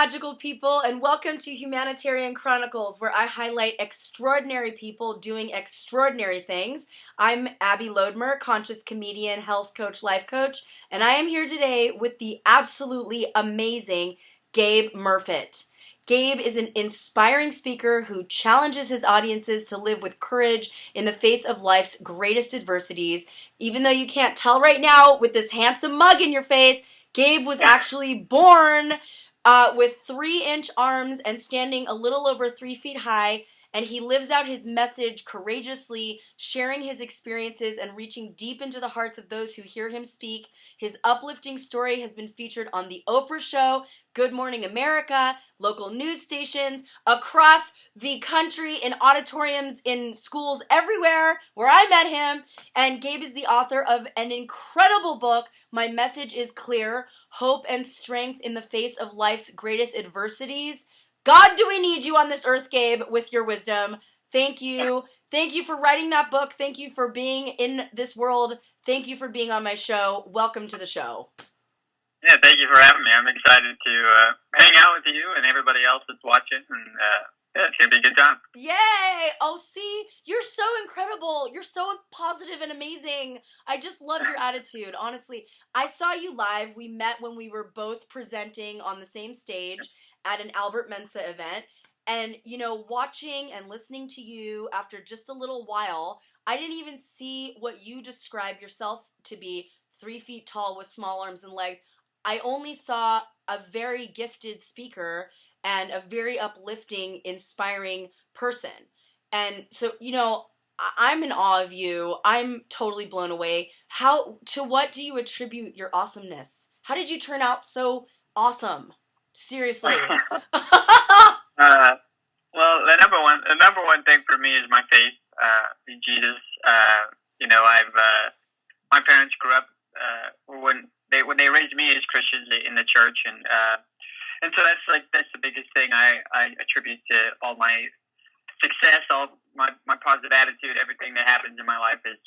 magical people, and welcome to Humanitarian Chronicles, where I highlight extraordinary people doing extraordinary things. I'm Abby Lodmer, conscious comedian, health coach, life coach, and I am here today with the absolutely amazing Gabe Murfitt. Gabe is an inspiring speaker who challenges his audiences to live with courage in the face of life's greatest adversities. Even though you can't tell right now with this handsome mug in your face, Gabe was actually born with 3-inch arms and standing a little over 3 feet high, and he lives out his message courageously, sharing his experiences and reaching deep into the hearts of those who hear him speak. His uplifting story has been featured on The Oprah Show, Good Morning America, local news stations, across the country, in auditoriums, in schools, everywhere where I met him. And Gabe is the author of an incredible book, My Message is Clear, Hope and Strength in the Face of Life's Greatest Adversities. God, do we need you on this earth, Gabe, with your wisdom. Thank you. Thank you for writing that book. Thank you for being in this world. Thank you for being on my show. Welcome to the show. Yeah, thank you for having me. I'm excited to hang out with you and everybody else that's watching, and yeah, it's going to be a good time. Yay! Oh, see? You're so incredible. You're so positive and amazing. I just love your attitude, honestly. I saw you live. We met when we were both presenting on the same stage at an Albert Mensa event. And, you know, watching and listening to you after just a little while, I didn't even see what you describe yourself to be, 3 feet tall with small arms and legs. I only saw a very gifted speaker and a very uplifting, inspiring person. And so, you know, I'm in awe of you. I'm totally blown away. To what do you attribute your awesomeness? How did you turn out so awesome? Seriously. Well, the number one thing for me is my faith in Jesus. You know, my parents grew up when they raised me as Christians in the church, and so that's the biggest thing I attribute to all my success, all my positive attitude, everything that happens in my life is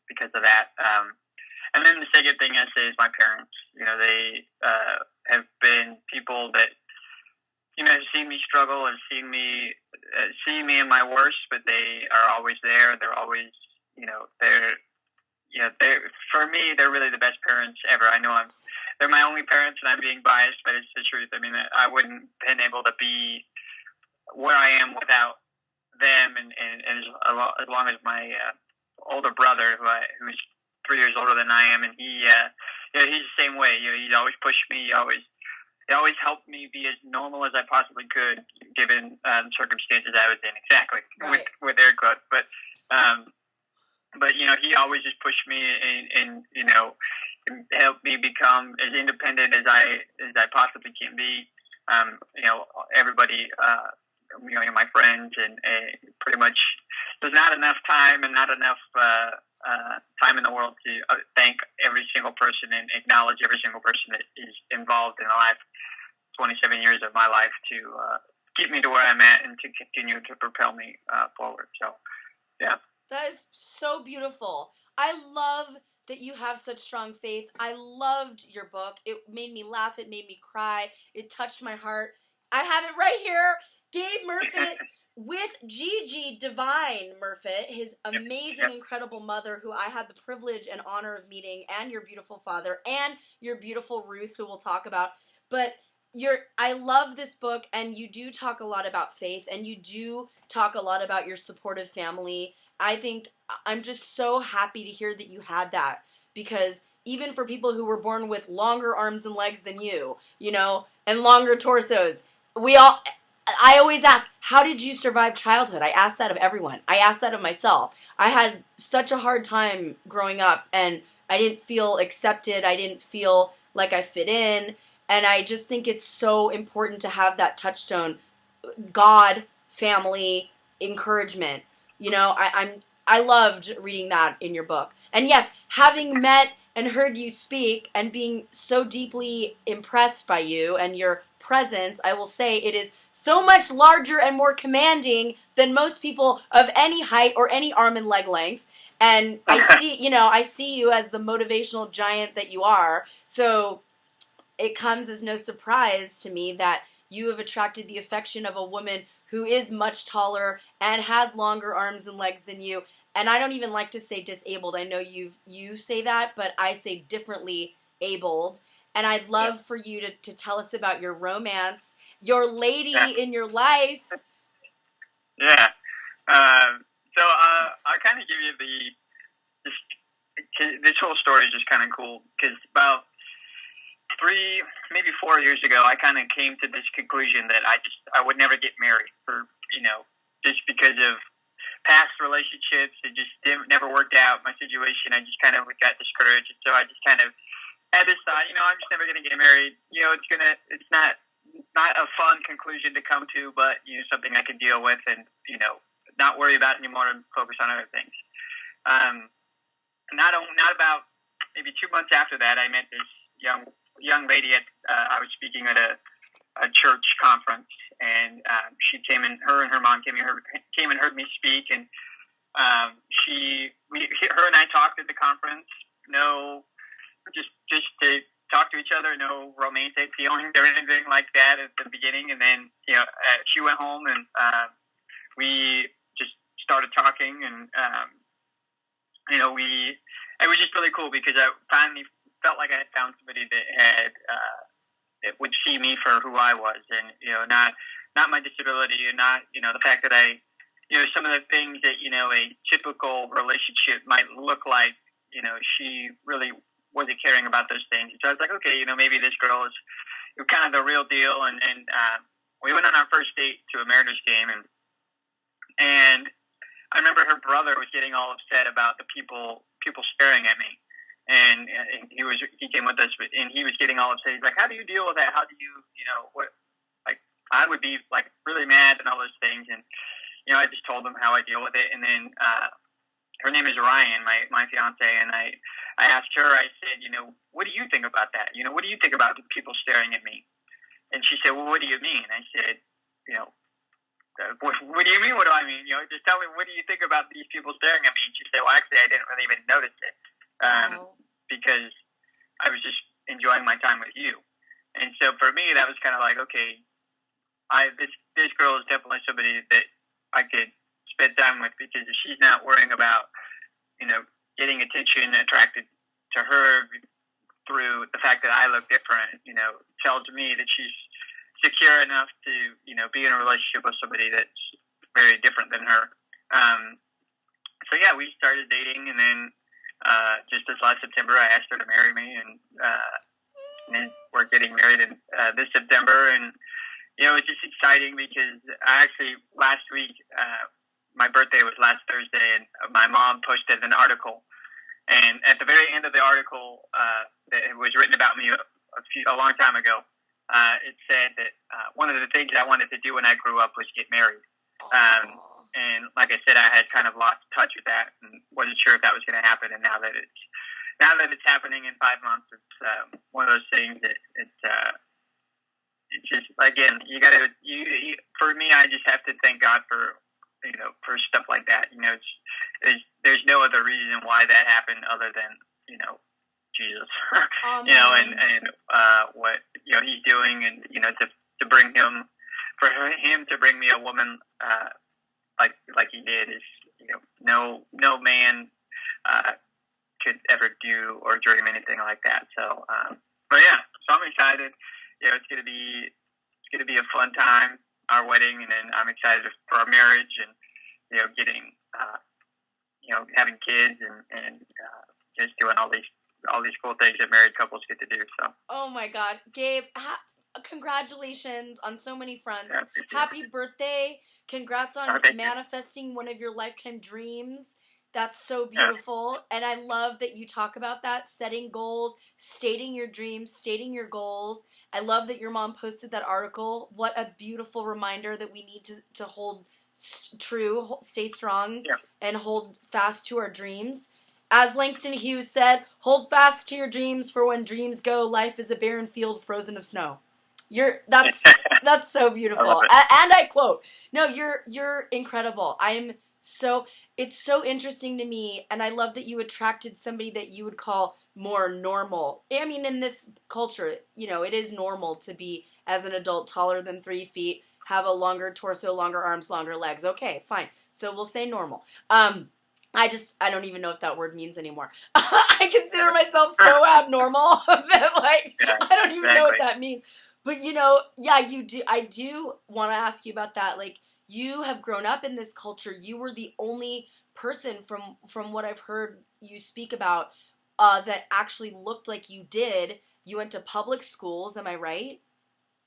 because of that. And then the second thing I say is my parents. You know, they have been people that, you know, have seen me struggle and seen me in my worst, but they are always there. They're always, they're for me, they're really the best parents ever. I know they're my only parents, and I'm being biased, but it's the truth. I mean, I wouldn't have been able to be where I am without them, and as long as my older brother, who's 3 years older than I am, and he's the same way. You know, he'd always push me. He always helped me be as normal as I possibly could, given the circumstances I was in. Exactly, right. with air quotes, but you know, he always just pushed me and you know, helped me become as independent as I possibly can be. You know, everybody, you know, my friends, and pretty much there's not enough time and not enough time in the world to thank every single person and acknowledge every single person that is involved in the last 27 years of my life to get me to where I'm at and to continue to propel me forward. So, yeah. That is so beautiful. I love that you have such strong faith. I loved your book. It made me laugh. It made me cry. It touched my heart. I have it right here. Gabe Murfitt with Gigi Divine Murfitt, his amazing, incredible mother, who I had the privilege and honor of meeting, and your beautiful father, and your beautiful Ruth, who we'll talk about. But I love this book, and you do talk a lot about faith, and you do talk a lot about your supportive family. I think I'm just so happy to hear that you had that, because even for people who were born with longer arms and legs than you know, and longer torsos, I always ask, how did you survive childhood? I ask that of everyone. I ask that of myself. I had such a hard time growing up, and I didn't feel accepted. I didn't feel like I fit in, and I just think it's so important to have that touchstone: God, family, encouragement. You know, I loved reading that in your book. And yes, having met and heard you speak and being so deeply impressed by you and your presence, I will say it is so much larger and more commanding than most people of any height or any arm and leg length. And I see you as the motivational giant that you are. So it comes as no surprise to me that you have attracted the affection of a woman who is much taller and has longer arms and legs than you. And I don't even like to say disabled. I know you say that, but I say differently abled. And I'd love for you to tell us about your romance, your lady in your life. Yeah. So I'll kind of give you this whole story is just kind of cool because about 3, maybe 4 years ago, I kind of came to this conclusion that I would never get married for, just because of past relationships. It just never worked out. My situation, I just kind of got discouraged. And so I just kind of had this thought, I'm just never going to get married. It's not a fun conclusion to come to, but, something I can deal with and, not worry about anymore and focus on other things. Not about maybe 2 months after that, I met this young lady I was speaking at a church conference, and she came in. Her and her mom came and heard me speak, and her and I talked at the conference. No, just to talk to each other. No romantic feelings or anything like that at the beginning. And then she went home, and we just started talking, and it was just really cool because I finally felt like I had found somebody that would see me for who I was, and not my disability, and not the fact that I some of the things that a typical relationship might look like. She really wasn't caring about those things. So I was like, okay, maybe this girl is kind of the real deal, and we went on our first date to a Mariners game, and I remember her brother was getting all upset about the people staring at me. And he came with us, and he was getting all upset. He's like, how do you deal with that? How do you, I would be like really mad and all those things. And, I just told him how I deal with it. And then, her name is Ryan, my fiance. And I asked her, I said, what do you think about that? What do you think about the people staring at me? And she said, well, what do you mean? I said, what do you mean? What do I mean? Just tell me, what do you think about these people staring at me? And she said, well, actually, I didn't really even notice it. Because I was just enjoying my time with you. And so for me, that was kind of like, okay, this girl is definitely somebody that I could spend time with, because if she's not worrying about, getting attention, attracted to her through the fact that I look different, tells me that she's secure enough to, be in a relationship with somebody that's very different than her. So yeah, we started dating, and then just this last September, I asked her to marry me, and then we're getting married in this September. And it's just exciting because last week, my birthday was last Thursday, and my mom posted an article, and at the very end of the article, that it was written about me a long time ago. It said that one of the things I wanted to do when I grew up was get married. And like I said, I had kind of lost touch with that and wasn't sure if that was going to happen. And now that it's happening in 5 months, it's one of those things that it's just, again, for me, I just have to thank God for stuff like that. There's no other reason why that happened other than, Jesus, and what, he's doing, and, to bring him, for him to bring me a woman, like he did, is no man could ever do or dream anything like that. So, but yeah, so I'm excited. It's gonna be a fun time, our wedding, and then I'm excited for our marriage, and getting having kids, and just doing all these cool things that married couples get to do. So. Oh my God, Gabe. Congratulations on so many fronts. Yeah, happy birthday. Congrats on manifesting one of your lifetime dreams. That's so beautiful. Yeah. And I love that you talk about that, setting goals, stating your dreams, stating your goals. I love that your mom posted that article. What a beautiful reminder that we need to hold true, stay strong, and hold fast to our dreams. As Langston Hughes said, hold fast to your dreams, for when dreams go, life is a barren field frozen of snow. That's so beautiful. And I quote, no, you're incredible. It's so interesting to me, and I love that you attracted somebody that you would call more normal. I mean, in this culture, you know, it is normal to be, as an adult, taller than 3 feet, have a longer torso, longer arms, longer legs. Okay, fine. So we'll say normal. I don't even know what that word means anymore. I consider myself so abnormal that, like, Yeah, I don't even know what exactly. that means. But, you know, yeah, you do. I do want to ask you about that. Like, you have grown up in this culture. You were the only person from what I've heard you speak about that actually looked like you did. You went to public schools, am I right?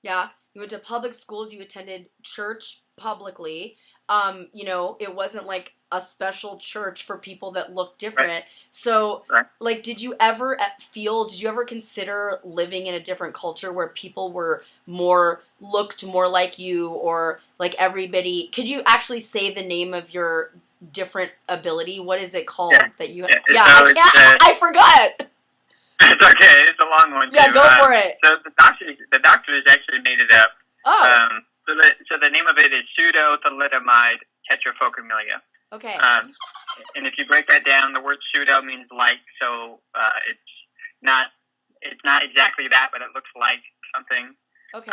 Yeah, you went to public schools, you attended church publicly. You know, it wasn't like a special church for people that looked Right, different. So, right. like, did you ever consider living in a different culture where people looked more like you, or like everybody? Could you actually say the name of your different ability? What is it called Yeah, that you, yeah. yeah, So I can't, I forgot. it's okay. It's a long one Yeah, too. go for it. So the doctors actually made it up. Oh, So the name of it is pseudo-thalidomide tetraphocamelia. okay. And if you break that down, the word pseudo means like. So not it's not exactly that, but it looks like something. Okay.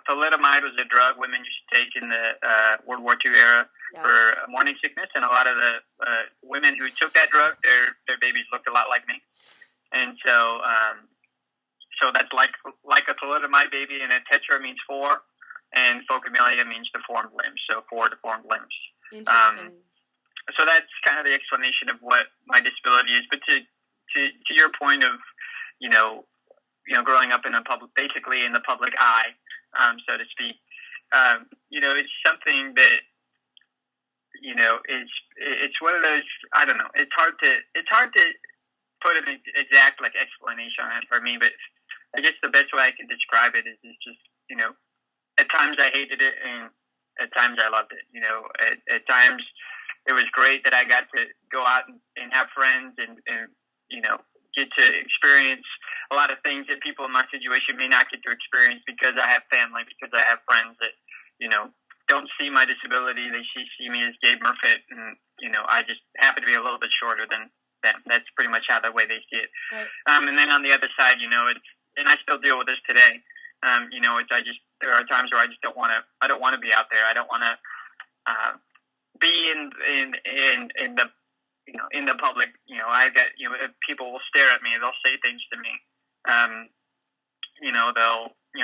Thalidomide was a drug women used to take in the World War II era for morning sickness, and a lot of the women who took that drug, their babies looked a lot like me, and so that's like a thalidomide baby, and a tetra means four, and phocamelia means deformed limbs, so four deformed limbs. Interesting. So that's kind of the explanation of what my disability is. But to your point of, you know, growing up basically in the public eye, so to speak, you know, it's something that, you know, it's one of those, I don't know, it's hard to put an exact like explanation on it for me, but I guess the best way I can describe it is just, you know, at times I hated it and at times I loved it. You know, at times it was great that I got to go out and have friends and you know, get to experience a lot of things that people in my situation may not get to experience because I have family, because I have friends that, you know, don't see my disability. They see me as Gabe Murfitt, and, you know, I just happen to be a little bit shorter than them. That's pretty much how the way they see it. Right. And then on the other side, you know, and I still deal with this today. You know, there are times where I just don't want to be out there. I don't want to be in the, you know, in the public. You know, people will stare at me. They'll say things to me. You know,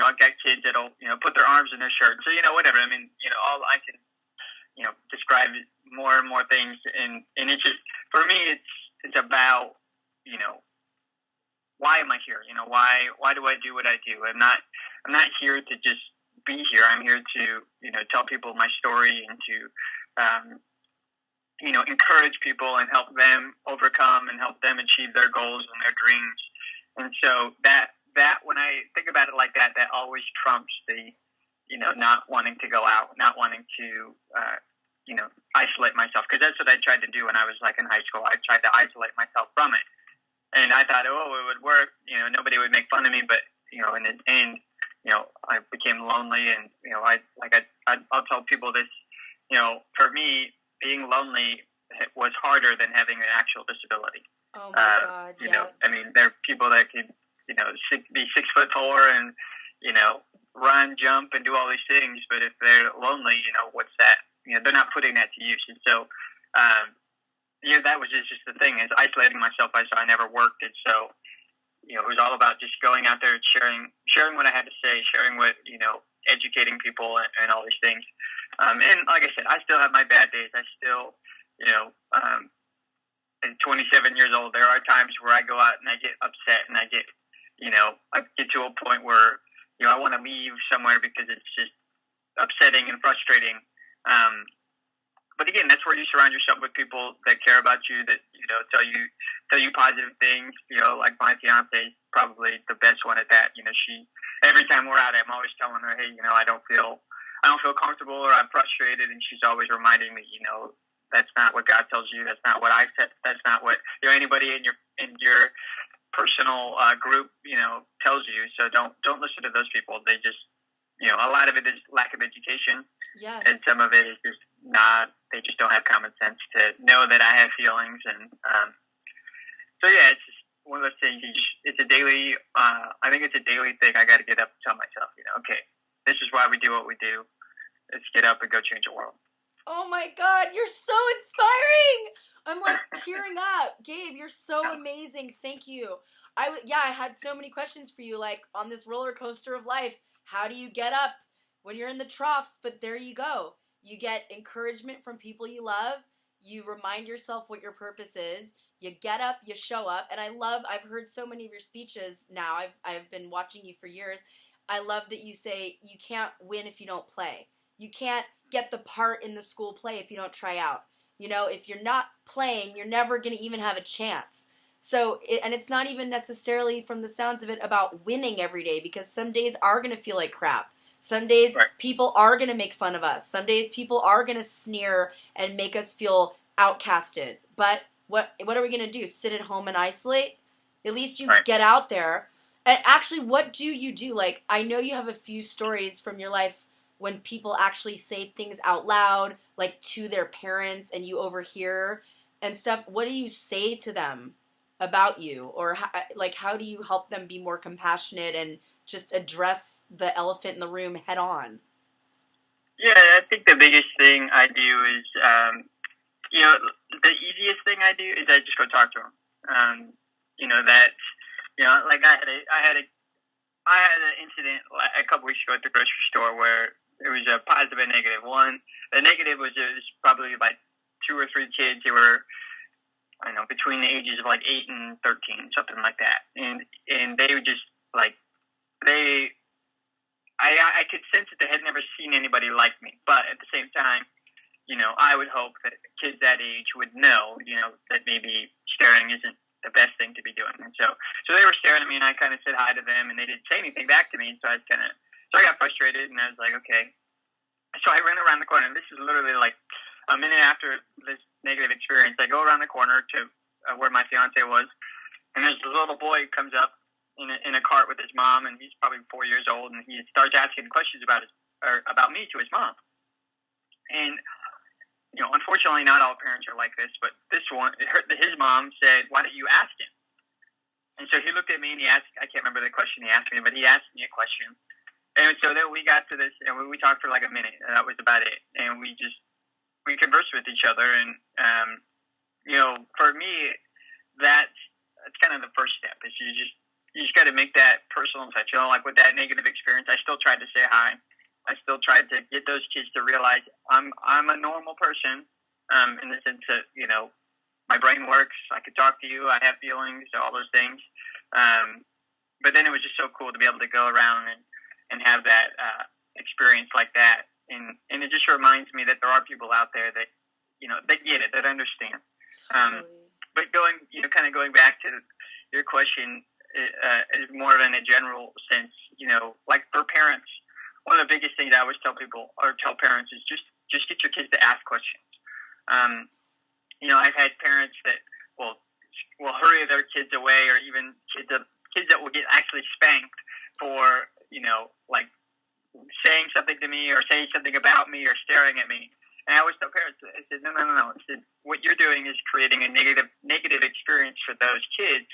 I've got kids that'll, you know, put their arms in their shirt. So, you know, whatever. I mean, you know, all I can, you know, describe more and more things. And it's just, for me, it's about, you know, why am I here? You know, why do I do what I do? I'm not here to just be here. I'm here to, you know, tell people my story and to, you know, encourage people and help them overcome and help them achieve their goals and their dreams. And so that when I think about it like that, that always trumps the, you know, not wanting to go out, not wanting to, you know, isolate myself. Because that's what I tried to do when I was like in high school. I tried to isolate myself from it. And I thought, oh, it would work. You know, nobody would make fun of me. But, you know, in the end, you know, I became lonely. And, you know, I'll tell people this, you know, for me, being lonely was harder than having an actual disability. Oh my God! You know, I mean, there are people that could, you know, be 6'4" and, you know, run, jump, and do all these things. But if they're lonely, you know, what's that? You know, they're not putting that to use. And so, you know, that was just the thing, is isolating myself. I never worked, and so, you know, it was all about just going out there and sharing what I had to say, sharing what, you know, educating people and all these things. And like I said, I still have my bad days. I still, you know, at 27 years old, there are times where I go out and I get upset and I get, you know, I get to a point where, you know, I want to leave somewhere because it's just upsetting and frustrating. But again, that's where you surround yourself with people that care about you, that, you know, tell you positive things. You know, like my fiance is probably the best one at that. You know, every time we're out, I'm always telling her, hey, you know, I don't feel comfortable, or I'm frustrated, and she's always reminding me, you know, that's not what God tells you. That's not what I said. That's not what, you know, anybody in your personal group, you know, tells you. So don't listen to those people. They just, you know, a lot of it is lack of education. Yes. And some of it is just they just don't have common sense to know that I have feelings. And so, yeah, it's just, one of those things. It's a daily. I think it's a daily thing. I got to get up and tell myself, okay, this is why we do what we do. Let's get up and go change the world. Oh my God, you're so inspiring! I'm like tearing up. Gabe, you're so amazing. Thank you. I had so many questions for you, like on this roller coaster of life. How do you get up when you're in the troughs? But there you go. You get encouragement from people you love. You remind yourself what your purpose is. You get up, you show up. And I've heard so many of your speeches now. I've been watching you for years. I love that you say you can't win if you don't play. You can't get the part in the school play if you don't try out. If you're not playing, you're never going to even have a chance. So, and it's not even necessarily, from the sounds of it, about winning every day, because some days are going to feel like crap. Some days people are going to make fun of us. Some days people are going to sneer and make us feel outcasted. But what are we going to do? Sit at home and isolate? At least you get out there. And actually, what do you do? Like, I know you have a few stories from your life when people actually say things out loud, like to their parents, and you overhear and stuff. What do you say to them about you? Or how do you help them be more compassionate and just address the elephant in the room head on? Yeah, I think the biggest thing I do is, the easiest thing I do is I just go talk to them. Like I had an incident a couple weeks ago at the grocery store where it was a positive and negative. One, the negative was probably like 2 or 3 kids who were, I don't know, between the ages of like 8 and 13, something like that. And they were just like, I could sense that they had never seen anybody like me. But at the same time, I would hope that kids that age would know, that maybe staring isn't the best thing to be doing. And so they were staring at me, and I kind of said hi to them, and they didn't say anything back to me. And so I got frustrated, and I was like, okay. So I ran around the corner, and this is literally like a minute after this negative experience. I go around the corner to where my fiance was, and there's this little boy who comes up in a cart with his mom, and he's probably 4 years old, and he starts asking questions about me to his mom. And unfortunately, not all parents are like this, but this one, his mom said, "Why don't you ask him?" And so he looked at me and he asked, I can't remember the question he asked me, but he asked me a question. And so then we got to this, and we talked for like a minute, and that was about it. And we conversed with each other. And, for me, that's kind of the first step, is you just got to make that personal touch. Like with that negative experience, I still tried to say hi. I still tried to get those kids to realize I'm a normal person, in the sense that, my brain works. I could talk to you. I have feelings, all those things. But then it was just so cool to be able to go around and have that experience like that. And it just reminds me that there are people out there that, that get it, that understand. But going back to your question, is more in a general sense, like for parents, one of the biggest things I always tell parents is just get your kids to ask questions. I've had parents that will hurry their kids away, or even kids that will get actually spanked for, like saying something to me or saying something about me or staring at me. And I always tell parents, I said, no. I said, what you're doing is creating a negative experience for those kids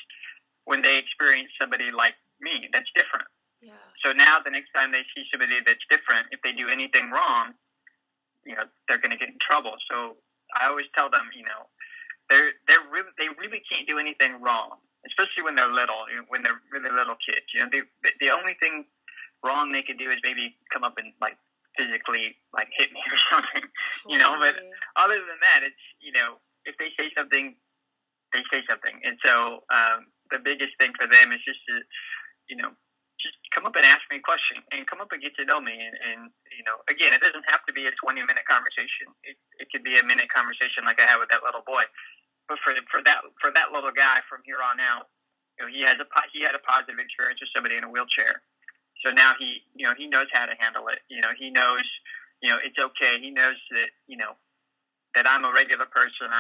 when they experience somebody like me that's different. Yeah. So now the next time they see somebody that's different, if they do anything wrong, they're going to get in trouble. So I always tell them, they really can't do anything wrong, especially when they're little, when they're really little kids. The only thing wrong they could do is maybe come up and like physically like hit me or something, but other than that, it's, if they say something, they say something. And so, the biggest thing for them is just to, just come up and ask me a question and come up and get to know me. And again, it doesn't have to be a 20-minute conversation. It could be a minute conversation like I had with that little boy. But for that little guy, from here on out, he had a positive experience with somebody in a wheelchair. So now he knows how to handle it. He knows, it's okay. He knows that, that I'm a regular person.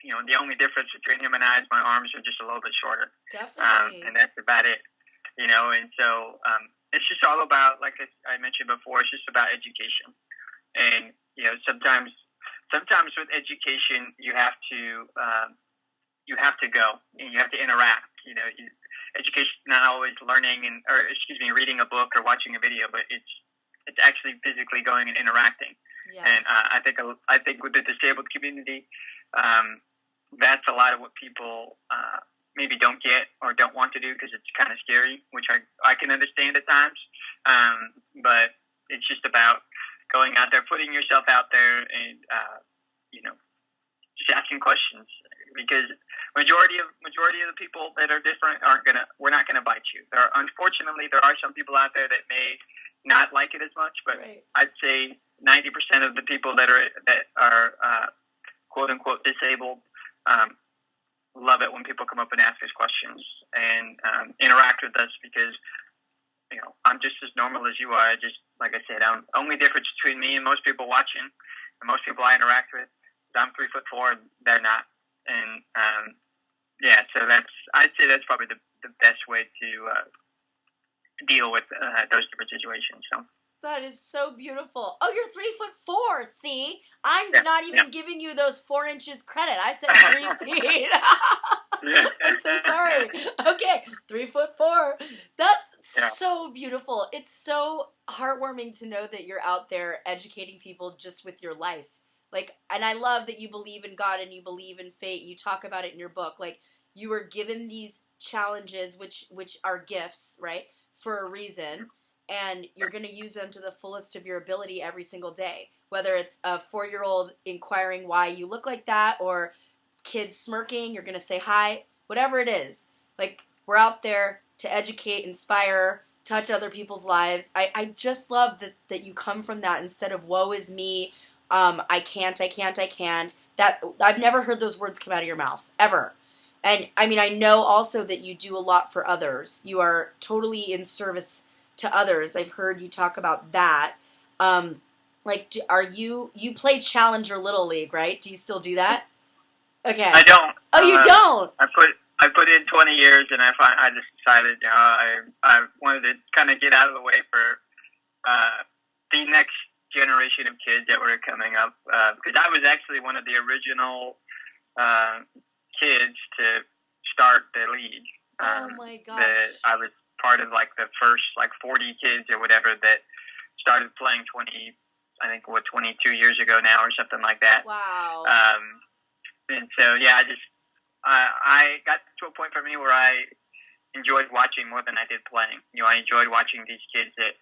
The only difference between him and I is my arms are just a little bit shorter. Definitely. And that's about it. And so it's just all about, like I mentioned before, it's just about education. And, sometimes with education, you have to you have to go and you have to interact. Education is not always learning reading a book or watching a video, but it's actually physically going and interacting. Yes. And I think with the disabled community, that's a lot of what people maybe don't get or don't want to do because it's kind of scary, which I can understand at times. But it's just about going out there, putting yourself out there, and just asking questions, because majority of the people that are different we're not gonna bite you. Unfortunately, there are some people out there that may not like it as much, but right. I'd say 90% of the people that are quote unquote disabled love it when people come up and ask us questions and interact with us, because I'm just as normal as you are. Just like I said, only difference between me and most people watching and most people I interact with is I'm 3'4" and they're not. And so I'd say that's probably the best way to deal with those different situations. So. That is so beautiful. Oh, you're 3'4". See, I'm not even giving you those 4 inches credit. I said 3 feet. I'm so sorry. Okay, 3'4". That's so beautiful. It's so heartwarming to know that you're out there educating people just with your life. Like, and I love that you believe in God and you believe in fate. You talk about it in your book. Like, you were given these challenges, which are gifts, right, for a reason. And you're going to use them to the fullest of your ability every single day. Whether it's a 4-year-old inquiring why you look like that, or kids smirking, you're going to say hi, whatever it is. Like, we're out there to educate, inspire, touch other people's lives. I just love that you come from that instead of woe is me, I can't. That I've never heard those words come out of your mouth, ever. And, I mean, I know also that you do a lot for others. You are totally in service to others. I've heard you talk about that. You play Challenger Little League, right? Do you still do that? Okay. I don't. Oh, you don't? I put in 20 years, and I just decided, I wanted to kind of get out of the way for the next generation of kids that were coming up, because I was actually one of the original kids to start the league. Oh my gosh! I was part of like the first 40 kids or whatever that started playing 22 years ago now or something like that. Wow. And so I got to a point for me where I enjoyed watching more than I did playing. I enjoyed watching these kids that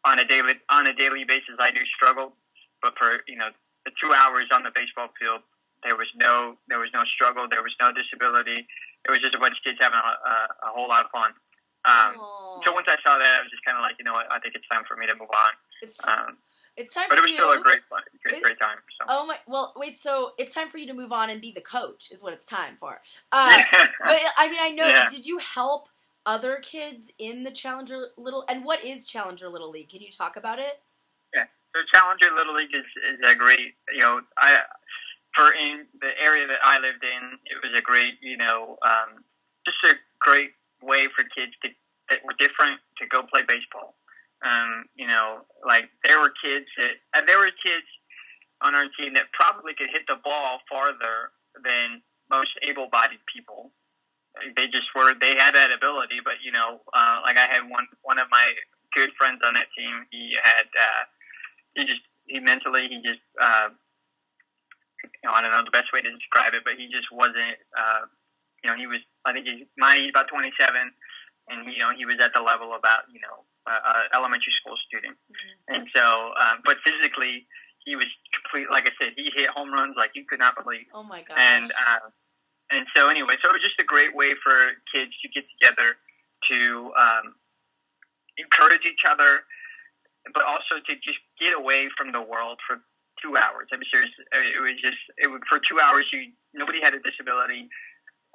on a daily basis I do struggle, but for the 2 hours on the baseball field there was no struggle, there was no disability. It was just a bunch of kids having a whole lot of fun. So once I saw that, I was just kind of like, I think it's time for me to move on. It's time but for it was you. still a great time. So. Oh my! Well, wait. So it's time for you to move on and be the coach, is what it's time for. But I mean, I know. Yeah. Did you help other kids in the Challenger Little? And what is Challenger Little League? Can you talk about it? Yeah. So Challenger Little League is a great. In the area that I lived in, it was a great, just a great way for kids that were different to go play baseball. There were kids on our team that probably could hit the ball farther than most able-bodied people. They had that ability, but I had one of my good friends on that team. I don't know the best way to describe it, but he just wasn't, he's about 27, and, he was at the level about, elementary school student. Mm-hmm. And so, but physically, he was complete, like I said, he hit home runs like you could not believe. Oh my gosh. And so anyway, so it was just a great way for kids to get together to encourage each other, but also to just get away from the world for 2 hours. I'm serious. For 2 hours, nobody had a disability.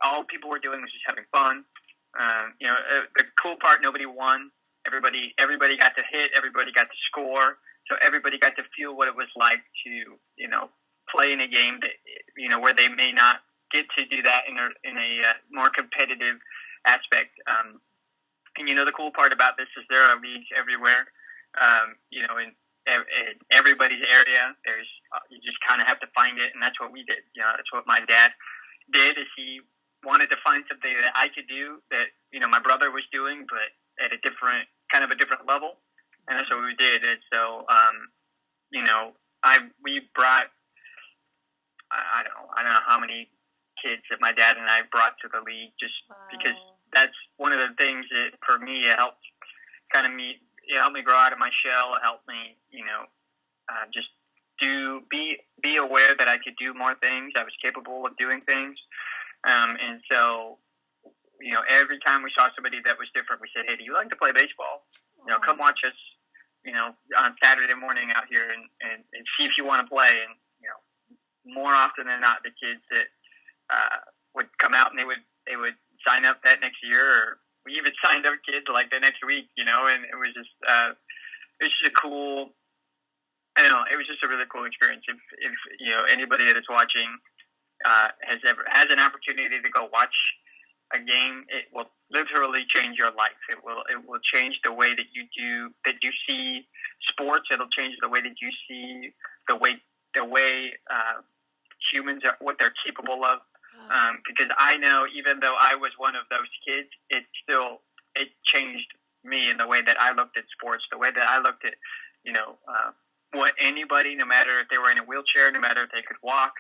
All people were doing was just having fun. The cool part, nobody won. Everybody got to hit. Everybody got to score. So everybody got to feel what it was like to, play in a game that, where they may not get to do that in a more competitive aspect. And the cool part about this is there are leagues everywhere. In everybody's area, you just kind of have to find it, and that's what we did. That's what my dad did is he wanted to find something that I could do that, my brother was doing, but at a different level. And that's what we did. And so, we brought, I don't know how many kids that my dad and I brought to the league, just because that's one of the things that for me, it helped it helped me grow out of my shell. It helped me, just be aware that I could do more things. I was capable of doing things. And so, every time we saw somebody that was different, we said, "Hey, do you like to play baseball? Come watch us, on Saturday morning out here and see if you want to play." And, more often than not, the kids that would come out and they would sign up that next year, or we even signed up kids like the next week, and it was just a cool. I don't know. It was just a really cool experience. If anybody that is watching has an opportunity to go watch a game, it will literally change your life. It will change the way that you see sports. It'll change the way that you see the way humans are, what they're capable of. Because I know, even though I was one of those kids, it changed me in the way that I looked at sports, the way that I looked at what anybody, no matter if they were in a wheelchair, no matter if they could walk,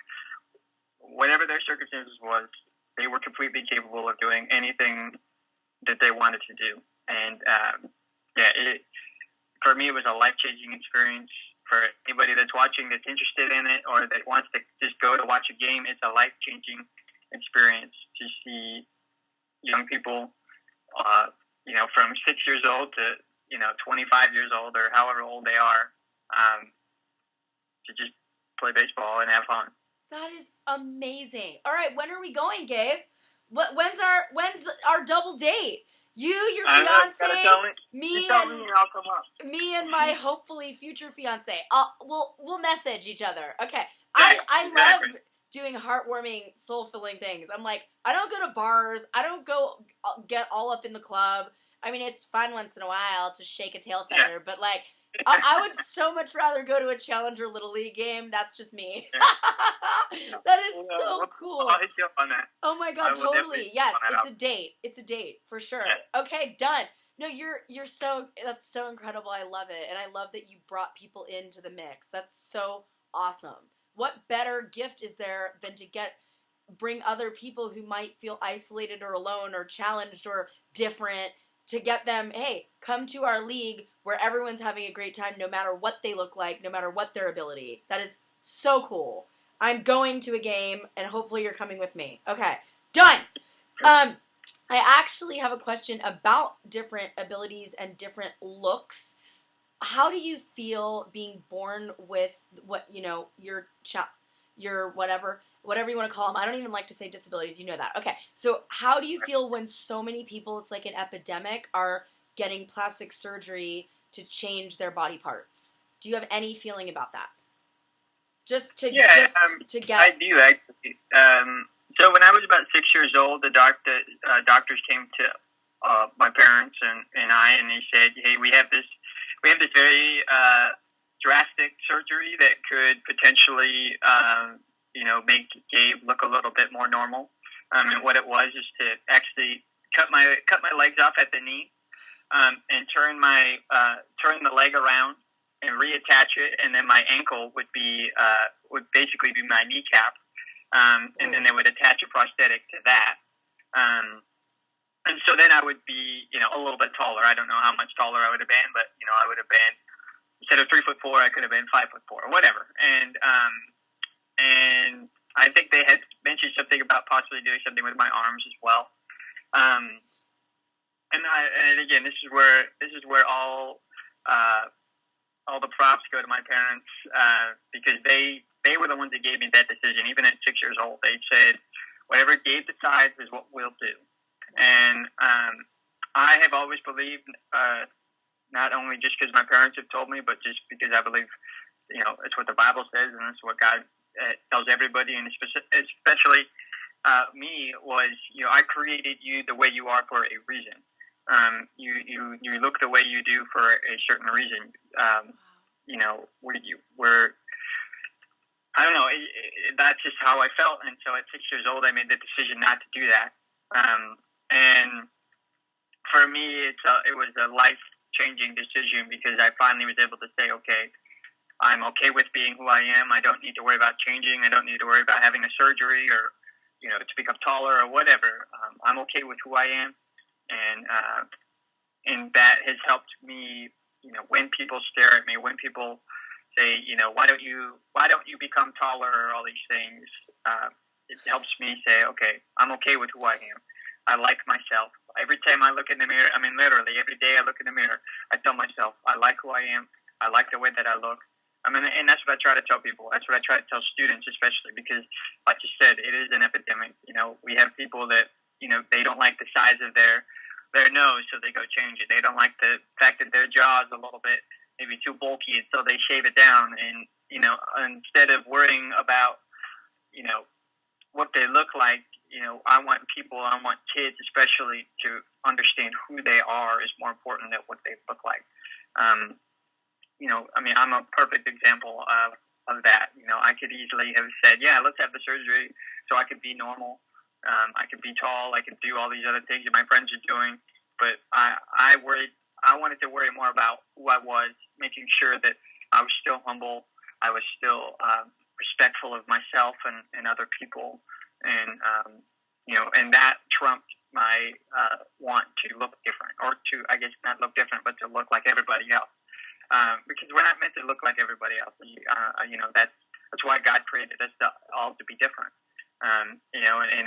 whatever their circumstances was, they were completely capable of doing anything that they wanted to do. And for me, it was a life-changing experience. For anybody that's watching, that's interested in it, or that wants to just go to watch a game, it's a life-changing experience to see young people, from 6 years old to 25 years old, or however old they are, to just play baseball and have fun. That is amazing. All right, when are we going, Gabe? When's our double date? You, your fiance, me and my hopefully future fiance. We'll message each other. Okay. I love doing heartwarming, soul-filling things. I'm like, I don't go to bars. I don't go get all up in the club. I mean, it's fun once in a while to shake a tail feather, but like, I would so much rather go to a Challenger Little League game. That's just me. Yeah. That is so cool. I'll hit you up on that. Oh my God, totally. Yes, it's a date. It's a date for sure. Yeah. Okay, done. No, that's so incredible. I love it. And I love that you brought people into the mix. That's so awesome. What better gift is there than to bring other people who might feel isolated or alone or challenged or different, to get them, hey, come to our league where everyone's having a great time no matter what they look like, no matter what their ability. That is so cool. I'm going to a game, and hopefully you're coming with me. Okay, done. I actually have a question about different abilities and different looks. How do you feel being born with your whatever you want to call them? I don't even like to say disabilities. You know that. Okay, so how do you feel when so many people, it's like an epidemic, are getting plastic surgery to change their body parts? Do you have any feeling about that? To get. I do actually. So when I was about 6 years old, the doctors came to my parents and I, and they said, "Hey, we have this very drastic surgery that could potentially, make Gabe look a little bit more normal." And what it was is to actually cut my legs off at the knee, and turn the leg around and reattach it, and then my ankle would basically be my kneecap, and then they would attach a prosthetic to that, and so then I would be a little bit taller. I don't know how much taller I would have been, but I would have been, instead of 3'4", I could have been 5'4", or whatever. And I think they had mentioned something about possibly doing something with my arms as well. And again, this is where all the props go to my parents, because they were the ones that gave me that decision. Even at 6 years old, they said, "Whatever Gabe decides is what we'll do." And I have always believed, not only just because my parents have told me, but just because I believe, it's what the Bible says, and it's what God tells everybody, and especially me, was, I created you the way you are for a reason. You look the way you do for a certain reason. I don't know. That's just how I felt. And so at 6 years old, I made the decision not to do that. And for me, it was a life-changing decision because I finally was able to say, okay, I'm okay with being who I am. I don't need to worry about changing. I don't need to worry about having a surgery or, to become taller or whatever. I'm okay with who I am. And that has helped me, when people stare at me, when people say, why don't you become taller or all these things, it helps me say, okay, I'm okay with who I am. I like myself. Every time I look in the mirror, literally every day I look in the mirror, I tell myself, I like who I am. I like the way that I look. And that's what I try to tell people. That's what I try to tell students, especially because, like you said, it is an epidemic. We have people that, they don't like the size of their nose, so they go change it. They don't like the fact that their jaw is a little bit maybe too bulky, and so they shave it down. And, instead of worrying about, what they look like, I want kids especially to understand who they are is more important than what they look like. I'm a perfect example of that. I could easily have said, yeah, let's have the surgery so I could be normal. I could be tall. I could do all these other things that my friends are doing. But I wanted to worry more about who I was, making sure that I was still humble. I was still respectful of myself and other people. And, and that trumped my want to look different, or to, I guess, not look different, but to look like everybody else. Because we're not meant to look like everybody else. That's why God created us all to be different. And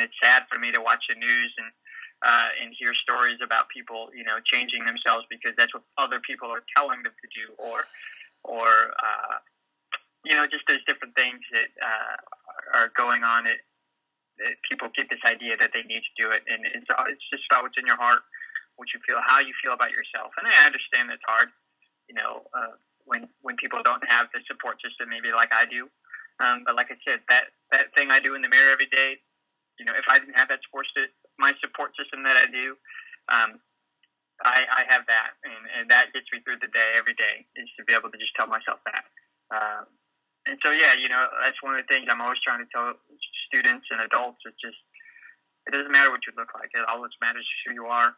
it's sad for me to watch the news and hear stories about people, changing themselves because that's what other people are telling them to do, or just those different things that are going on. That people get this idea that they need to do it, and it's just about what's in your heart, what you feel, how you feel about yourself. And I understand that's hard. When people don't have the support system, maybe like I do. But like I said, that thing I do in the mirror every day, if I didn't have that my support system that I do, I have that, and that gets me through the day every day, is to be able to just tell myself that. And so, yeah, that's one of the things I'm always trying to tell students and adults. It's just, it doesn't matter what you look like. It always matters who you are,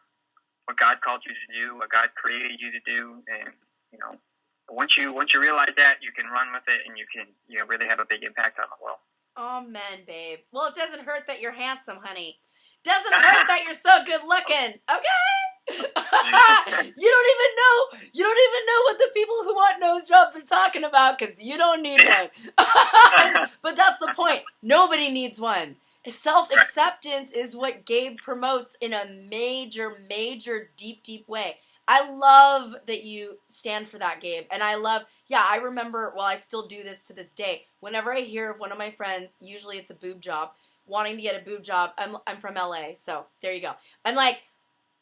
what God called you to do, what God created you to do. And, once you realize that, you can run with it, and you can, really have a big impact on the world. Amen, babe. Well, it doesn't hurt that you're handsome, honey. Doesn't hurt that you're so good looking. Okay? You don't even know what the people who want nose jobs are talking about, because you don't need one. But that's the point. Nobody needs one. Self-acceptance is what Gabe promotes in a major, major, deep, deep way. I love that you stand for that, Gabe. And I remember, I still do this to this day. Whenever I hear of one of my friends, usually it's a boob job, wanting to get a boob job, I'm from LA, so there you go. I'm like,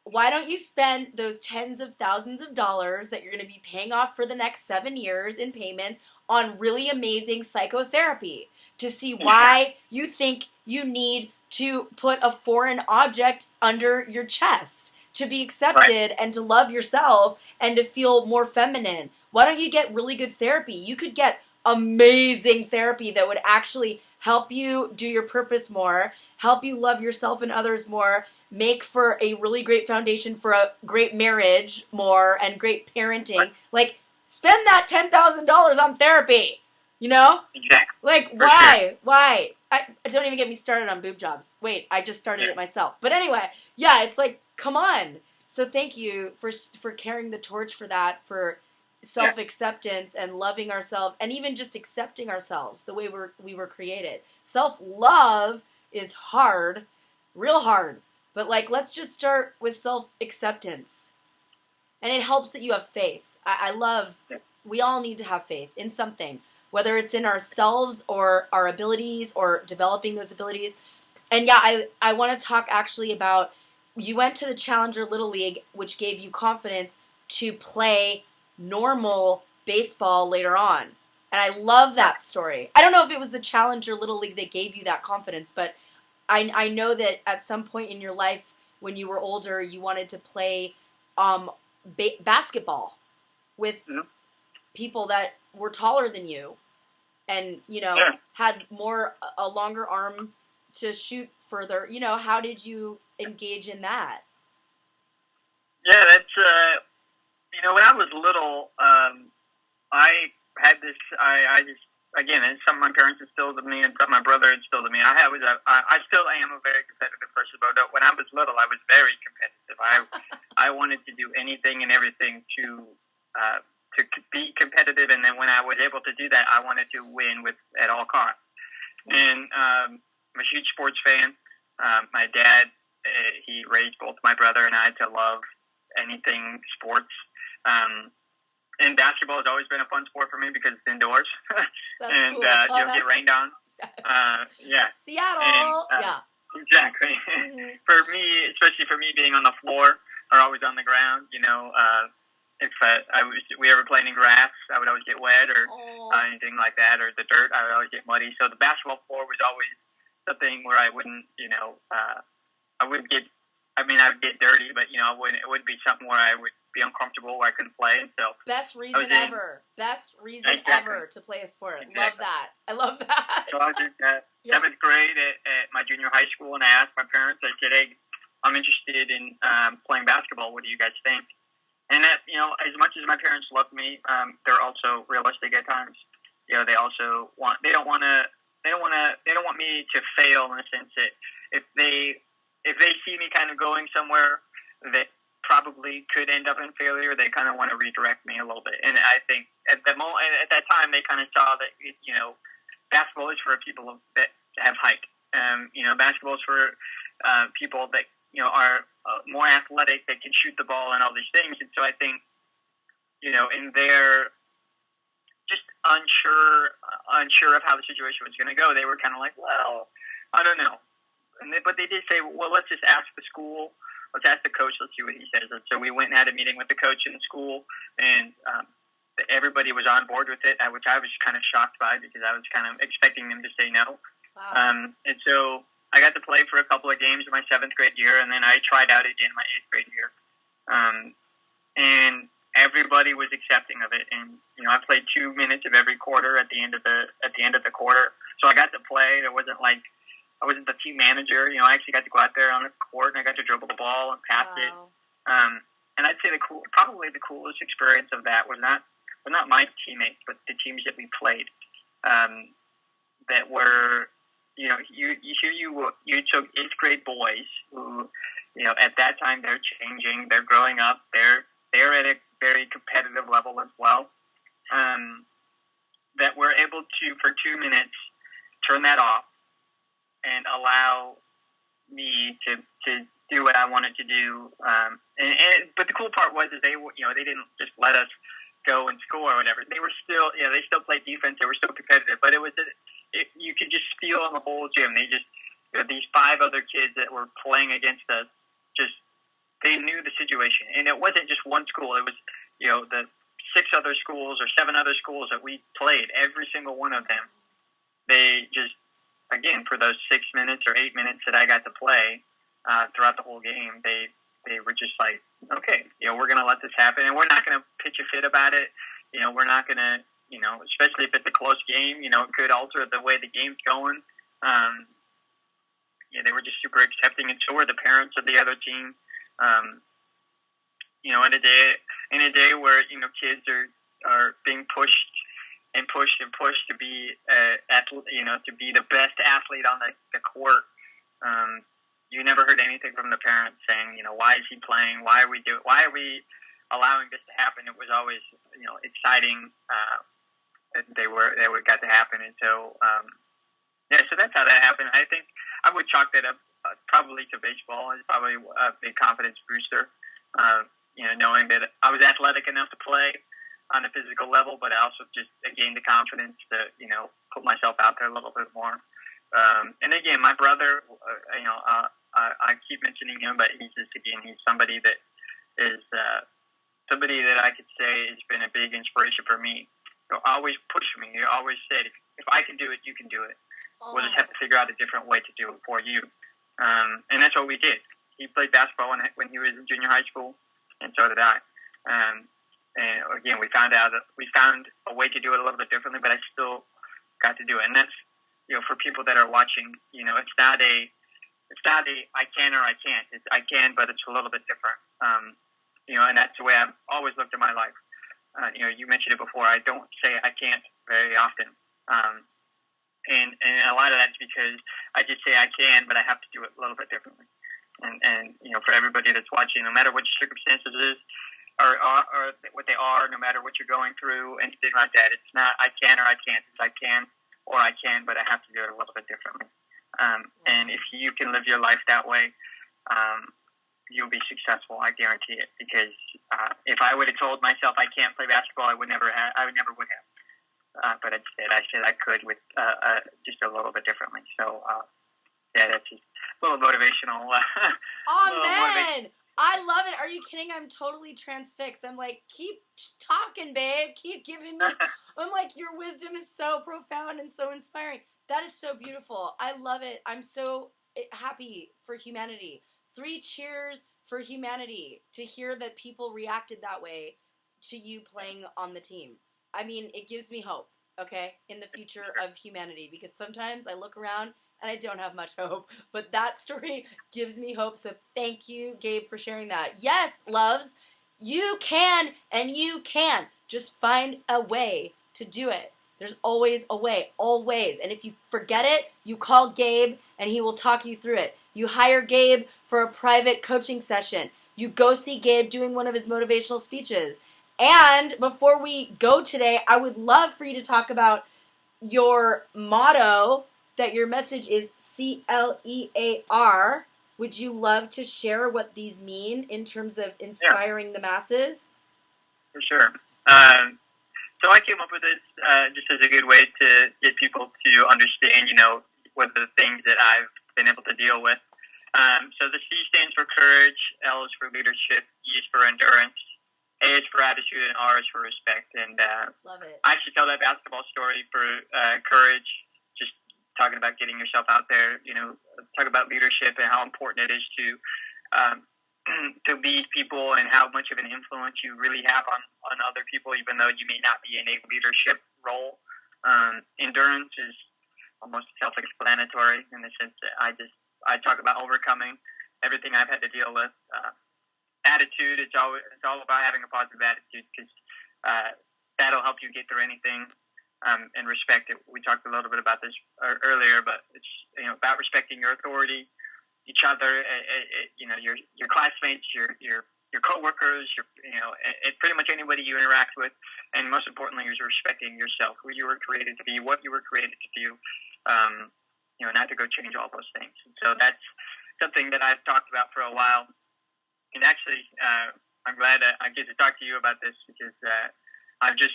why don't you spend those tens of thousands of dollars that you're going to be paying off for the next 7 years in payments on really amazing psychotherapy to see why you think you need to put a foreign object under your chest to be accepted and to love yourself and to feel more feminine? Why don't you get really good therapy? You could get amazing therapy that would actually help you do your purpose more, help you love yourself and others more, make for a really great foundation for a great marriage more, and great parenting. Like, spend that $10,000 on therapy, Exactly. Like, why? Why? Don't even get me started on boob jobs. Wait, I just started it myself. But anyway, yeah, it's like, come on. So thank you for carrying the torch for that, for self-acceptance and loving ourselves, and even just accepting ourselves the way we were created. Self-love is hard, real hard. But let's just start with self-acceptance. And it helps that you have faith. I love, we all need to have faith in something, whether it's in ourselves or our abilities or developing those abilities. And yeah, I want to talk actually about, you went to the Challenger Little League, which gave you confidence to play normal baseball later on. And I love that story. I don't know if it was the Challenger Little League that gave you that confidence, but I know that at some point in your life when you were older, you wanted to play basketball with people that were taller than you. and, Yeah. had a longer arm to shoot further. How did you engage in that? Yeah, that's, when I was little, I had this, I just, again, it's something my parents instilled in me and something my brother instilled in me. I still am a very competitive person, but when I was little, I was very competitive. I wanted to do anything and everything to be competitive, and then when I was able to do that, I wanted to win at all costs. And I'm a huge sports fan. My dad, he raised both my brother and I to love anything sports. And basketball has always been a fun sport for me because it's indoors. And cool. You don't get rained on. Yeah. Seattle. And, yeah. Exactly. Mm-hmm. For me, especially for me being on the floor or always on the ground, if we ever played in grass, I would always get wet or anything like that, or the dirt, I would always get muddy. So the basketball floor was always something where I wouldn't, I would get dirty, but it wouldn't be something where I would be uncomfortable where I couldn't play. So best reason ever to play a sport. Exactly. I love that. So I was in seventh grade at my junior high school, and I asked my parents. I said, "Hey, I'm interested in playing basketball. What do you guys think?" And that, as much as my parents love me, they're also realistic at times. They also they don't want me to fail in the sense that if they see me kind of going somewhere that probably could end up in failure, they kind of want to redirect me a little bit. And I think at that time, they kind of saw that, basketball is for people that have height. Basketball is for people that, are more athletic, that can shoot the ball and all these things. And so I think, in their just unsure of how the situation was going to go, they were kind of like, well, I don't know. But they did say, well, let's just ask the school. Let's ask the coach. Let's see what he says. And so we went and had a meeting with the coach in the school, and everybody was on board with it, which I was kind of shocked by because I was kind of expecting them to say no. Wow. And so I got to play for a couple of games in my 7th grade year, and then I tried out again in my 8th grade year. And everybody was accepting of it. And, I played 2 minutes of every quarter at the end of the quarter. So I got to play. There wasn't like, I wasn't the team manager. I actually got to go out there on the court, and I got to dribble the ball and pass it. And I'd say probably the coolest experience of that was not my teammates, but the teams that we played. That were, you took 8th grade boys who, at that time they're changing, they're growing up, they're at a very competitive level as well. That were able to, for 2 minutes, turn that off and allow me to do what I wanted to do. But the cool part was that they didn't just let us go and score or whatever. They were still, they still played defense. They were still competitive, but you could just feel in the whole gym. They just, these 5 other kids that were playing against us, they knew the situation. And it wasn't just one school. It was, the 6 other schools or 7 other schools that we played, every single one of them. They just, again, for those 6 minutes or 8 minutes that I got to play throughout the whole game, they were just like, okay, we're going to let this happen, and we're not going to pitch a fit about it. We're not going to, especially if it's a close game, it could alter the way the game's going. They were just super accepting, and so were the parents of the other team. In a day where kids are being pushed and pushed and pushed to be to be the best athlete on the court. You never heard anything from the parents saying, why is he playing? Why are we allowing this to happen? It was always, exciting. They got to happen. And so, so that's how that happened. I think I would chalk that up probably to baseball. It's probably a big confidence booster. Knowing that I was athletic enough to play on a physical level, but I also just gained the confidence to, put myself out there a little bit more. And again, my brother, I keep mentioning him, but he's somebody that is somebody that I could say has been a big inspiration for me. He'll always push me. He always said, if I can do it, you can do it. We'll just have to figure out a different way to do it for you. And that's what we did. He played basketball when he was in junior high school, and so did I. And again, we found a way to do it a little bit differently, but I still got to do it. And that's, for people that are watching, it's not a I can or I can't. It's I can, but it's a little bit different. And that's the way I've always looked at my life. You mentioned it before. I don't say I can't very often. And a lot of that's because I just say I can, but I have to do it a little bit differently. And for everybody that's watching, no matter what your circumstances is, or what they are, no matter what you're going through, anything like that, it's not I can or I can't. It's I can or I can, but I have to do it a little bit differently. And if you can live your life that way, you'll be successful. I guarantee it. Because if I would have told myself I can't play basketball, I would never have. But instead, I said I could with just a little bit differently. So that's just a little motivational. Oh man, I love it. Are you kidding? I'm totally transfixed. I'm like, keep talking, babe. Keep giving me. I'm like, your wisdom is so profound and so inspiring. That is so beautiful. I love it. I'm so happy for humanity. 3 cheers for humanity to hear that people reacted that way to you playing on the team. I mean, it gives me hope, okay, in the future of humanity, because sometimes I look around and I don't have much hope, but that story gives me hope. So thank you, Gabe, for sharing that. Yes, loves, you can, and you can. Just find a way to do it. There's always a way, always. And if you forget it, you call Gabe and he will talk you through it. You hire Gabe for a private coaching session. You go see Gabe doing one of his motivational speeches. And before we go today, I would love for you to talk about your motto, that your message is CLEAR. Would you love to share what these mean in terms of inspiring the masses? For sure. So I came up with this just as a good way to get people to understand, what are the things that I've been able to deal with. So the C stands for courage, L is for leadership, E is for endurance, A is for attitude, and R is for respect. And love it. I actually tell that basketball story for courage, just talking about getting yourself out there, talk about leadership and how important it is to lead people and how much of an influence you really have on other people, even though you may not be in a leadership role. Endurance is almost self-explanatory in the sense that I talk about overcoming everything I've had to deal with. Attitude, it's all about having a positive attitude, because that'll help you get through anything. And respect, we talked a little bit about this earlier, but it's about respecting your authority, each other, your classmates, your coworkers, pretty much anybody you interact with, and most importantly is respecting yourself, who you were created to be, what you were created to do, not to go change all those things. And so that's something that I've talked about for a while. And actually, I'm glad I get to talk to you about this, because I've just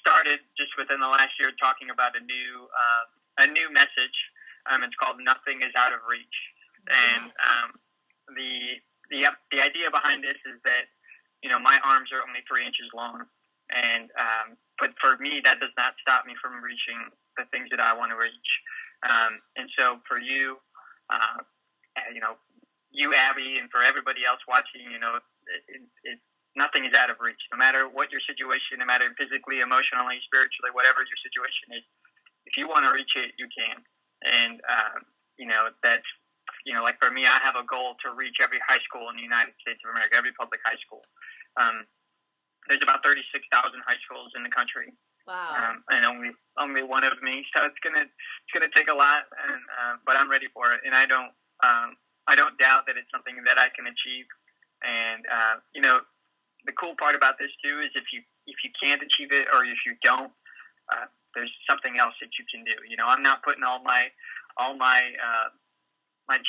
started just within the last year talking about a new message. It's called "Nothing is Out of Reach." And the idea behind this is that my arms are only 3 inches long, and but for me that does not stop me from reaching the things that I want to reach. And so for you, you Abby, and for everybody else watching, nothing is out of reach. No matter what your situation, no matter physically, emotionally, spiritually, whatever your situation is, if you want to reach it, you can. And that's. Like for me, I have a goal to reach every high school in the United States of America, every public high school. There's about 36,000 high schools in the country. Wow. And only one of me, so it's gonna take a lot, and but I'm ready for it, and I don't doubt that it's something that I can achieve. And the cool part about this too is if you can't achieve it, or if you don't, there's something else that you can do. I'm not putting all my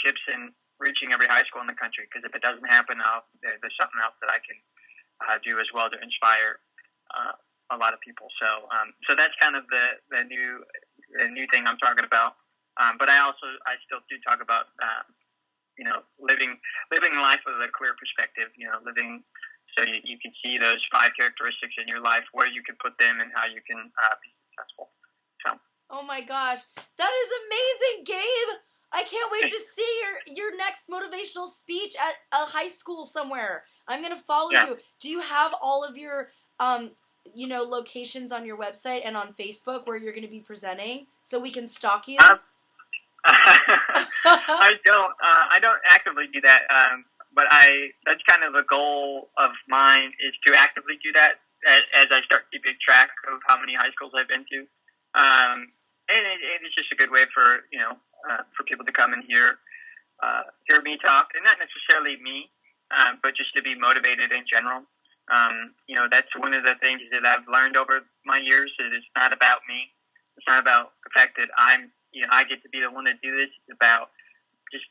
chips in reaching every high school in the country, because if it doesn't happen, there's something else that I can do as well to inspire a lot of people. So that's kind of the new thing I'm talking about. But I still do talk about living life with a clear perspective. Living so you can see those 5 characteristics in your life, where you can put them, and how you can be successful. So. Oh my gosh, that is amazing, Gabe! I can't wait to see your next motivational speech at a high school somewhere. I'm going to follow you. Do you have all of your locations on your website and on Facebook where you're going to be presenting so we can stalk you? I don't actively do that, but that's kind of a goal of mine, is to actively do that as I start keeping track of how many high schools I've been to. And it's just a good way for people to come and hear me talk, and not necessarily me, but just to be motivated in general. That's one of the things that I've learned over my years, is it's not about me. It's not about the fact that I get to be the one to do this. It's about just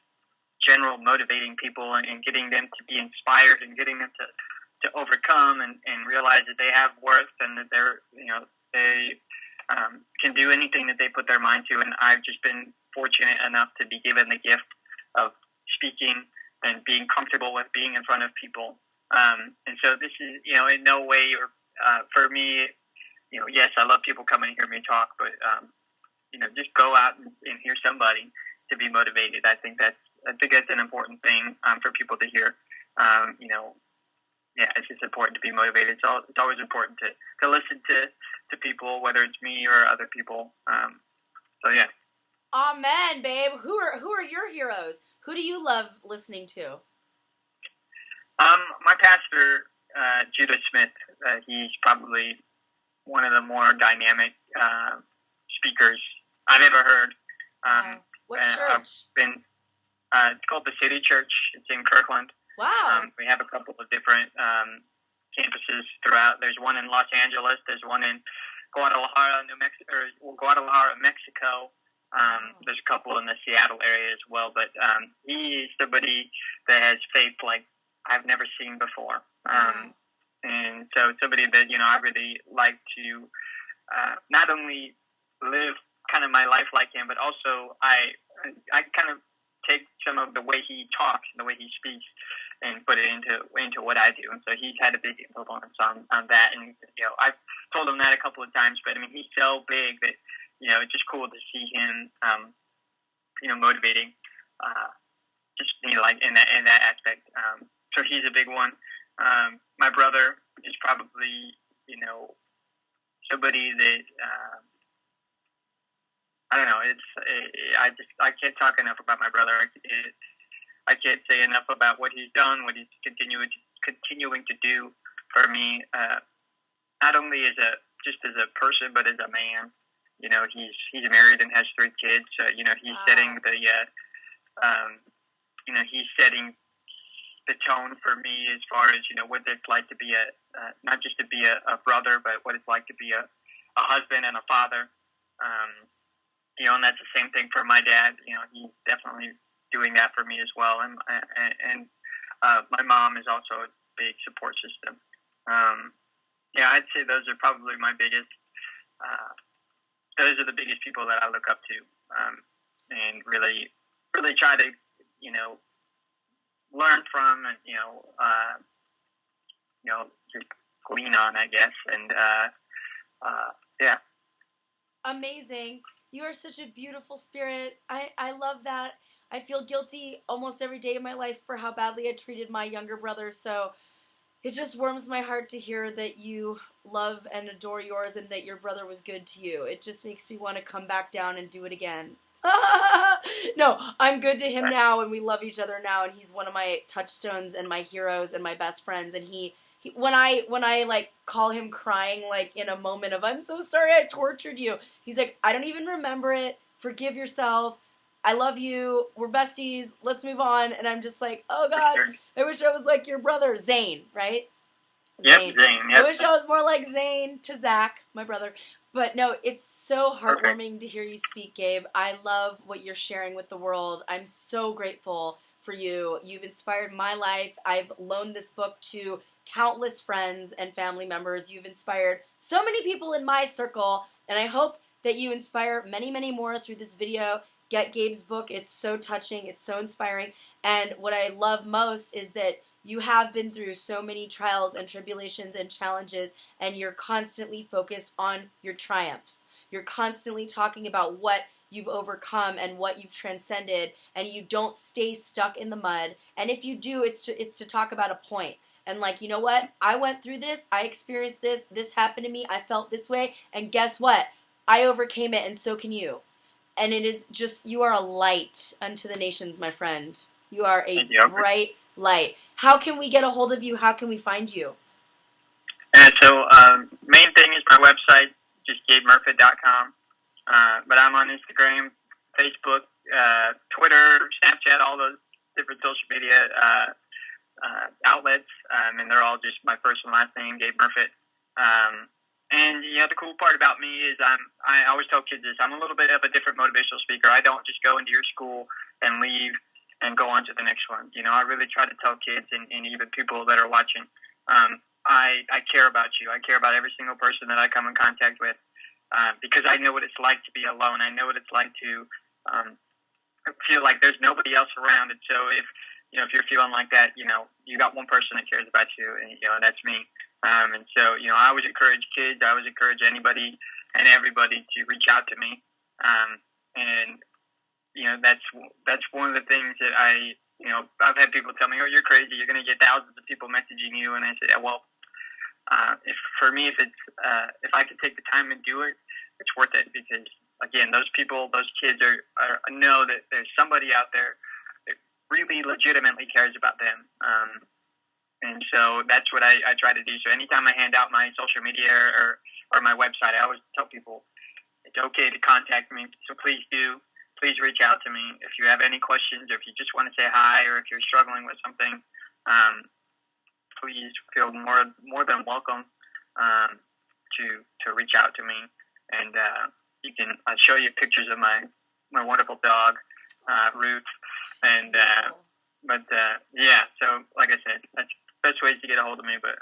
general motivating people and getting them to be inspired and getting them to overcome and realize that they have worth and that they can do anything that they put their mind to. And I've just been fortunate enough to be given the gift of speaking and being comfortable with being in front of people. And so this is, in no way, or for me, yes, I love people coming and hear me talk, but just go out and hear somebody to be motivated. I think that's an important thing for people to hear. It's just important to be motivated. It's always important to listen to people, whether it's me or other people. So yeah. Amen, babe. Who are your heroes? Who do you love listening to? My pastor, Judah Smith, he's probably one of the more dynamic speakers I've ever heard. What church? It's called the City Church. It's in Kirkland. Wow. We have a couple of different campuses throughout. There's one in Los Angeles. There's one in Guadalajara, Mexico. There's a couple in the Seattle area as well. But he is somebody that has faith like I've never seen before. And so it's somebody that, I really like to not only live kind of my life like him, but also I kind of take some of the way he talks and the way he speaks and put it into what I do. And so he's had a big influence on that. And, I've told him that a couple of times, but I mean, he's so big that, it's just cool to see him, motivating, just, like in that aspect. So he's a big one. My brother is probably, somebody that, I don't know. I can't talk enough about my brother. I can't say enough about what he's done, what he's continuing to do for me. Not only as a person, but as a man. He's married and has 3 kids. So he's setting the he's setting the tone for me as far as what it's like to be not just to be a brother, but what it's like to be a husband and a father. And that's the same thing for my dad. He's definitely doing that for me as well. And my mom is also a big support system. I'd say those are probably my biggest. Those are the biggest people that I look up to, and really, really try to, learn from, and just glean on, I guess. And yeah. Amazing. You are such a beautiful spirit. I love that. I feel guilty almost every day of my life for how badly I treated my younger brother, so it just warms my heart to hear that you love and adore yours and that your brother was good to you. It just makes me want to come back down and do it again. No, I'm good to him now, and we love each other now, and he's one of my touchstones and my heroes and my best friends, and he when I like call him crying, like in a moment of, I'm so sorry I tortured you, he's like, I don't even remember it. Forgive yourself. I love you. We're besties. Let's move on. And I'm just like, oh God, I wish I was like your brother, Zane, right? Yep, Zane. Yep. I wish I was more like Zane to Zach, my brother. But no, it's so heartwarming to hear you speak, Gabe. I love what you're sharing with the world. I'm so grateful for you. You've inspired my life. I've loaned this book to countless friends and family members. You've inspired so many people in my circle, and I hope that you inspire many, many more through this video. Get Gabe's book. It's so touching. It's so inspiring. And what I love most is that you have been through so many trials and tribulations and challenges, and you're constantly focused on your triumphs. You're constantly talking about what you've overcome and what you've transcended, and you don't stay stuck in the mud. And if you do, it's to talk about a point. and like, you know what? I went through this. I experienced this. This happened to me. I felt this way. And guess what? I overcame it, and so can you. And it is just, you are a light unto the nations, my friend. You are a bright light. How can we get a hold of you? How can we find you? So main thing is my website, just GabeMurfitt.com. But I'm on Instagram, Facebook, Twitter, Snapchat, all those different social media outlets, and they're all just my first and last name, Gabe Murfitt. And the cool part about me is I always tell kids this: I'm a little bit of a different motivational speaker. I don't just go into your school and leave and go on to the next one. I really try to tell kids and even people that are watching, I care about you. I care about every single person that I come in contact with, because I know what it's like to be alone. I know what it's like to feel like there's nobody else around. And so if you're feeling like that, you got one person that cares about you, and that's me. And so, I always encourage kids. I always encourage anybody and everybody to reach out to me. And that's one of the things that I've had people tell me, "Oh, you're crazy. You're going to get thousands of people messaging you." And I say, well, if I can take the time and do it, it's worth it, because again, those people, those kids know that there's somebody out there that really legitimately cares about them. And so that's what I try to do. So anytime I hand out my social media or my website, I always tell people it's okay to contact me. So please do. Please reach out to me if you have any questions, or if you just want to say hi, or if you're struggling with something. Please feel more than welcome to reach out to me, and I'll show you pictures of my wonderful dog, Ruth, and so like I said, that's the best ways to get a hold of me. But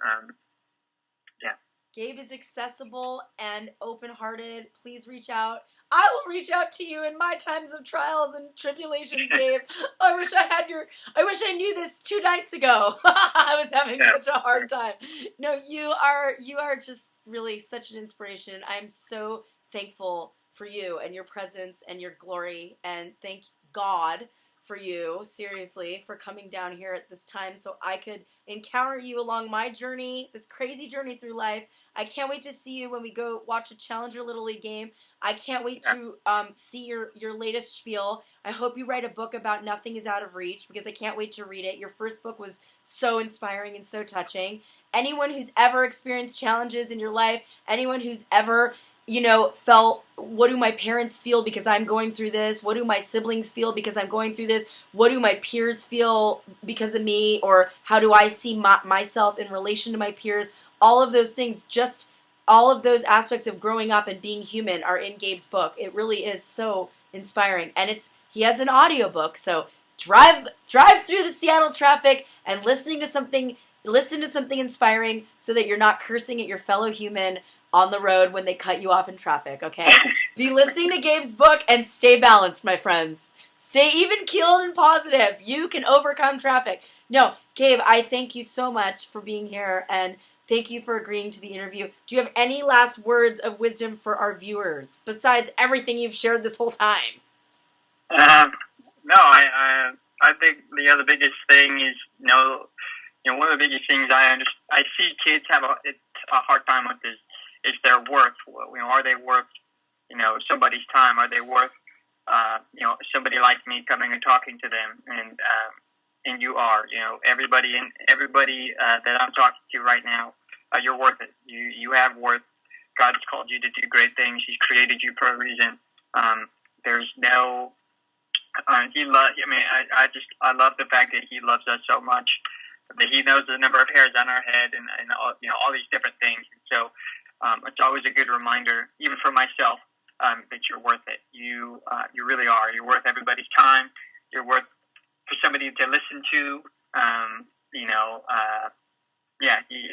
Gabe is accessible and open-hearted. Please reach out. I will reach out to you in my times of trials and tribulations, Gabe. I wish I knew this 2 nights ago. I was having such a hard time. No, you are just really such an inspiration. I'm so thankful for you and your presence and your glory, and thank God for you, seriously, for coming down here at this time so I could encounter you along my journey, this crazy journey through life. I can't wait to see you when we go watch a Challenger Little League game. I can't wait to see your latest spiel. I hope you write a book about Nothing Is Out of Reach, because I can't wait to read it. Your first book was so inspiring and so touching. Anyone who's ever experienced challenges in your life, anyone who's ever felt, what do my parents feel because I'm going through this? What do my siblings feel because I'm going through this? What do my peers feel because of me? Or how do I see myself in relation to my peers? All of those things, just all of those aspects of growing up and being human are in Gabe's book. It really is so inspiring. And he has an audiobook, so drive through the Seattle traffic and listen to something inspiring, so that you're not cursing at your fellow human on the road when they cut you off in traffic, okay? Be listening to Gabe's book and stay balanced, my friends. Stay even-keeled and positive. You can overcome traffic. No, Gabe, I thank you so much for being here, and thank you for agreeing to the interview. Do you have any last words of wisdom for our viewers, besides everything you've shared this whole time? No, I think the biggest thing is, one of the biggest things I see kids have a hard time with is their worth. Are they worth, somebody's time? Are they worth, somebody like me coming and talking to them? And you are, everybody that I'm talking to right now, you're worth it. You have worth. God has called you to do great things. He's created you for a reason. There's no, I love the fact that He loves us so much, that He knows the number of hairs on our head, and all these different things. And so, it's always a good reminder, even for myself, that you're worth it. You really are. You're worth everybody's time. You're worth for somebody to listen to.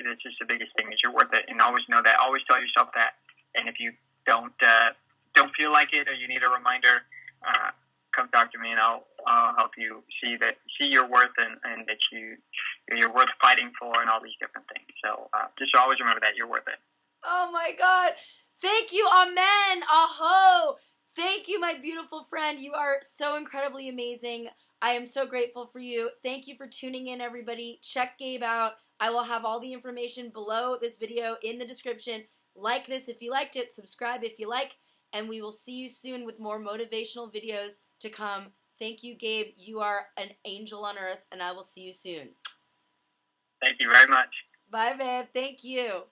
It's just the biggest thing, is you're worth it, and always know that. Always tell yourself that. And if you don't feel like it, or you need a reminder, come talk to me, and I'll help you see your worth, and that you're worth fighting for, and all these different things. So just always remember that you're worth it. Oh my God. Thank you. Amen. Aho. Thank you, my beautiful friend. You are so incredibly amazing. I am so grateful for you. Thank you for tuning in, everybody. Check Gabe out. I will have all the information below this video in the description. Like this if you liked it. Subscribe if you like. And we will see you soon with more motivational videos to come. Thank you, Gabe. You are an angel on earth, and I will see you soon. Thank you very much. Bye, babe. Thank you.